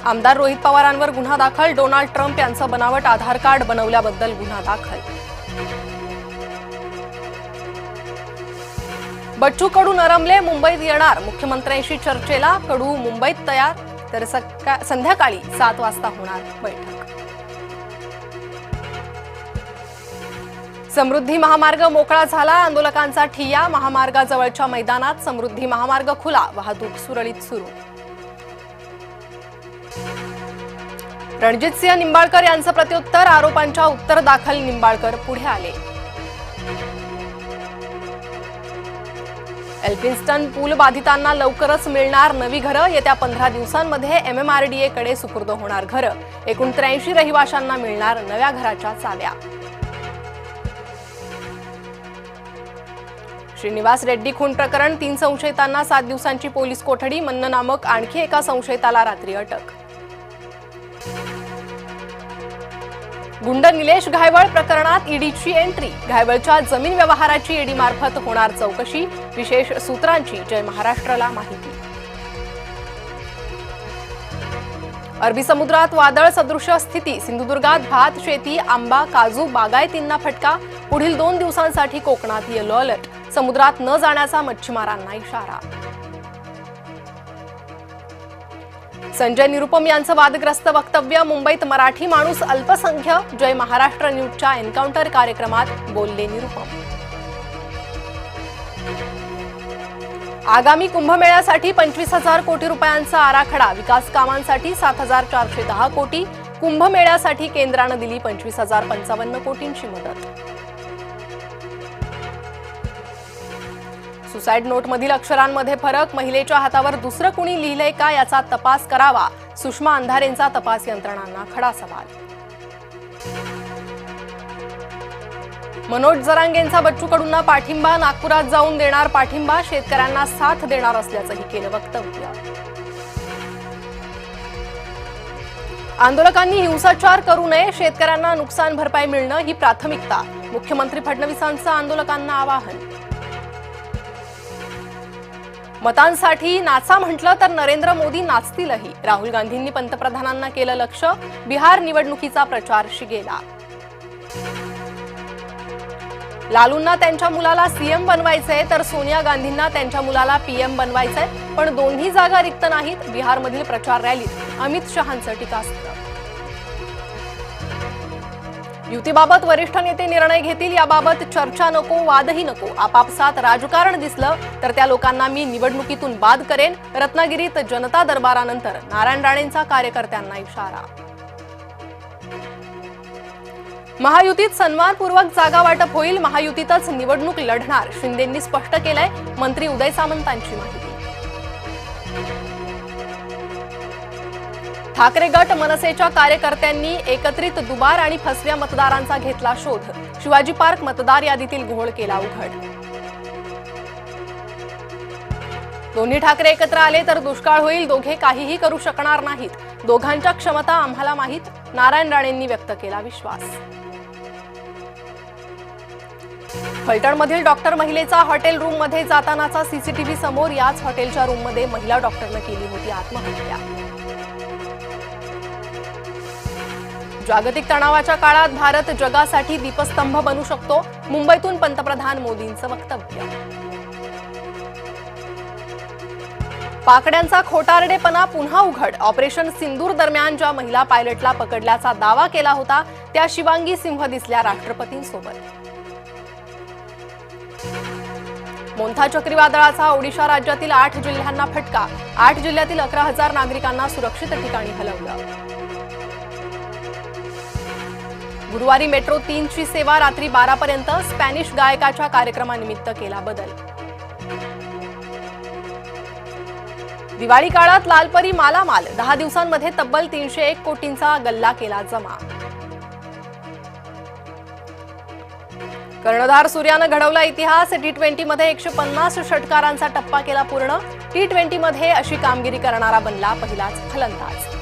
आमदार रोहित पवारांवर गुन्हा दाखल, डोनाल्ड ट्रम्प यांचं बनावट आधार कार्ड बनवल्याबद्दल गुन्हा दाखल। बच्चू कडू नरमले, मुंबईत येणार, मुख्यमंत्र्यांशी चर्चेला, कडू मुंबईत तयार, तर संध्याकाळी 7 वाजता होणार बैठक। समृद्धी महामार्ग मोकळा झाला, आंदोलकांचा ठिय्या, महामार्गाजवळच्या मैदानात समृद्धी महामार्ग खुला, वाहतूक सुरळीत सुरू। रणजितसिंह निंबाळकर यांचं प्रत्युत्तर, आरोपांच्या उत्तर दाखल निंबाळकर पुढे आले। एल्फिन्स्टन पूल बाधितांना लवकरच मिळणार नवी घरं, येत्या 15 दिवसांमध्ये MMRDA कडे सुपूर्द होणार घरं, एकूण 83 रहिवाशांना मिळणार नव्या घराच्या चाव्या। श्रीनिवास रेड्डी खून प्रकरण, 3 संशयितांना 7 दिवसांची पोलीस कोठडी, मन्न नामक आणखी एका संशयिताला रात्री अटक। गुंड निलेश घायवळ प्रकरणात ईडीची एंट्री, घायवळच्या जमीन व्यवहाराची ईडी मार्फत होणार चौकशी, विशेष सूत्रांची जय महाराष्ट्राला माहिती। अरबी समुद्रात वादळ सदृश स्थिती, सिंधुदुर्गात भात शेती, आंबा, काजू बागायतींना फटका, पुढील 2 दिवसांसाठी कोकणात येलो अलर्ट, समुद्रात न जाण्याचा मच्छीमारांना इशारा। संजय निरुपम यांचं वादग्रस्त वक्तव्य, मुंबईत मराठी माणूस अल्पसंख्य, जय महाराष्ट्र न्यूजच्या एन्काउंटर कार्यक्रमात बोलले निरुपम। आगामी कुंभमेळ्यासाठी 25,000 कोटी रुपयांचा आराखडा, विकास कामांसाठी 7,410 कोटी, कुंभमेळ्यासाठी केंद्रानं दिली 25,055 कोटींची मदत। सुसाईड नोटमधील अक्षरांमध्ये फरक, महिलेच्या हातावर दुसरं कुणी लिहिलंय का याचा तपास करावा, सुषमा अंधारेंचा तपास यंत्रणांना खडा सवाल। मनोज जरांगेंचा बच्चू कडूंना पाठिंबा, नागपुरात जाऊन देणार पाठिंबा, शेतकऱ्यांना साथ देणार असल्याचंही केलं वक्तव्य। आंदोलकांनी हिंसाचार करू नये, शेतकऱ्यांना नुकसान भरपाई मिळणं ही प्राथमिकता, मुख्यमंत्री फडणवीसांचं आंदोलकांना आवाहन। मतांसाठी नाचा म्हटलं तर नरेंद्र मोदी नाचतीलही, राहुल गांधींनी पंतप्रधानांना केलं लक्ष, बिहार निवडणुकीचा प्रचार शिगेला। लालूंना त्यांच्या मुलाला सीएम बनवायचंय तर सोनिया गांधींना त्यांच्या मुलाला पीएम बनवायचंय, पण दोन्ही जागा रिक्त नाहीत, बिहारमधील प्रचार रॅलीत अमित शहांचं टीकास्त्र। युतीबाबत वरिष्ठ नेते निर्णय घेतील, याबाबत चर्चा नको, वादही नको, आपापसात राजकारण दिसलं तर त्या लोकांना मी निवडणुकीतून बाद करेन, रत्नागिरीत जनता दरबारानंतर नारायण राणेंचा कार्यकर्त्यांना इशारा। महायुतीत सन्मानपूर्वक जागा वाटप होईल, महायुतीतच निवडणूक लढणार, शिंदेंनी स्पष्ट केलंय, मंत्री उदय सामंतांची माहिती। ठाकरे गट मनसेच्या कार्यकर्त्यांनी एकत्रित दुबार आणि फसव्या मतदारांचा घेतला शोध, शिवाजी पार्क मतदार यादीतील घोळ केला उघड। दोन्ही ठाकरे एकत्र आले तर दुष्काळ होईल, दोघे काहीही करू शकणार नाहीत, दोघांच्या क्षमता आम्हाला माहीत, नारायण राणेंनी व्यक्त केला विश्वास। फलटणमधील डॉक्टर महिलेचा हॉटेल रूममध्ये जातानाचा सीसीटीव्ही समोर, याच हॉटेलच्या रूममध्ये महिला डॉक्टरने केली होती आत्महत्या। जागतिक तणावाच्या काळात भारत जगासाठी दीपस्तंभ बनू शकतो, मुंबईतून पंतप्रधान मोदींचं वक्तव्य। पाकड्यांचा खोटारडेपणा पुन्हा उघड, ऑपरेशन सिंदूर दरम्यान ज्या महिला पायलटला पकडल्याचा दावा केला होता त्या शिवांगी सिंह दिसल्या राष्ट्रपतींसोबत। मोंथा चक्रीवादळाचा ओडिशा राज्यातील 8 जिल्ह्यांना फटका, 8 जिल्ह्यातील 11,000 नागरिकांना सुरक्षित ठिकाणी हलवलं। गुरुवारी मेट्रो 3 ची सेवा रात्री 12 पर्यंत, स्पॅनिश गायकाच्या कार्यक्रमानिमित्त केला बदल। दिवाळी काळात लालपरी मालामाल, 10 दिवसांमध्ये तब्बल 301 कोटींचा गल्ला केला जमा। कर्णधार सूर्यानं घडवला इतिहास, T20 मध्ये 150 षटकारांचा टप्पा केला पूर्ण, T20 मध्ये अशी कामगिरी करणारा बनला पहिलाच फलंदाज।